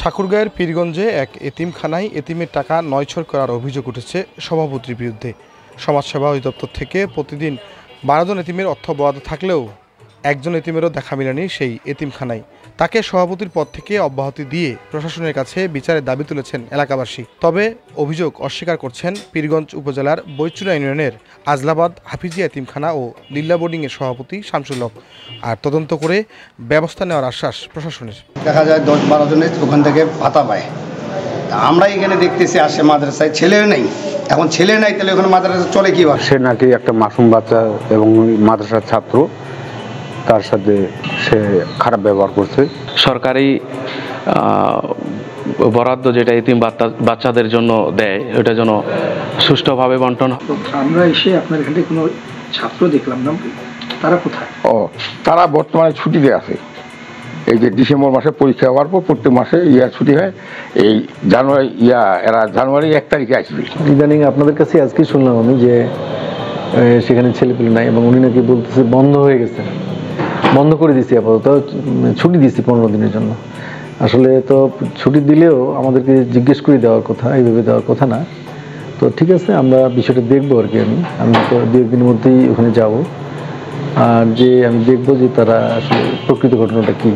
ঠাকুরগাঁয়ের পীরগঞ্জে এক এতিমখানায় এতিমের টাকা নয়ছর করার অভিযোগ উঠেছে সভাপতির বিরুদ্ধে। সমাজসেবা অধিদপ্তর থেকে প্রতিদিন 12 জন এতিমের অর্থ বরাদ্দ থাকলেও একজন এতিমেরও দেখা মেলেনি সেই এতিমখানায়। তাকে সভাপতির পদ থেকে অব্যাহতি দিয়ে প্রশাসনের কাছে বিচারের দাবি তুলেছেন এলাকাবাসী। তবে অভিযোগ অস্বীকার করছেন পীরগঞ্জ উপজেলার বৈচুরা ইউনিয়নের আজলাবাদ হাফিজিয়া এতিমখানা ও লিল্লা বোর্ডিংয়ের সভাপতি শামসুল হক। আর তদন্ত করে ব্যবস্থা নেওয়ার আশ্বাস প্রশাসনের। দেখা যায় 10-12 জনের ওখান থেকে ভাতা পায়। আমরা এখানে দেখতেছি আসে মাদ্রাসায় ছেলে নেই, এখন ছেলে নাই তাহলে ওখানে মাদ্রাসা চলে কীভাবে? সে নাকি একটা মাসুম বাচ্চা এবং মাদ্রাসার ছাত্র, তার সাথে সে খারাপ ব্যবহার করছে। সরকারি বরাদ্দ যেটা এতিম বাচ্চাদের জন্য দেয় ওটা যেন সুষ্ঠুভাবে বন্টন। আমরা এসে আপনার এখানে কোনো ছাত্র দেখলাম না, তারা কোথায়? তারা বর্তমানে ছুটিতে আছে। এই যে ডিসেম্বর মাসে পরীক্ষা হওয়ার পর প্রত্যেক মাসে ছুটি হয়। এই এরা জানুয়ারি 1 তারিখে আসবে। ইদানিং আপনাদের কাছে আজকে শুনলাম আমি যে সেখানে ছেলেপেলে নাই এবং উনি নাকি বলতেছে বন্ধ হয়ে গেছে, বন্ধ করে দিচ্ছি, আপাতত ছুটি দিচ্ছি 15 দিনের জন্য। আসলে তো ছুটি দিলেও আমাদেরকে জিজ্ঞেস করে দেওয়ার কথা, এইভাবে দেওয়ার কথা না। তো ঠিক আছে, আমরা বিষয়টা দেখবো আর কি। আমি তো 2 একদিনের মধ্যেই ওখানে যাব, আর যে আমি দেখবো যে তারা আসলে প্রকৃত ঘটনাটা কী।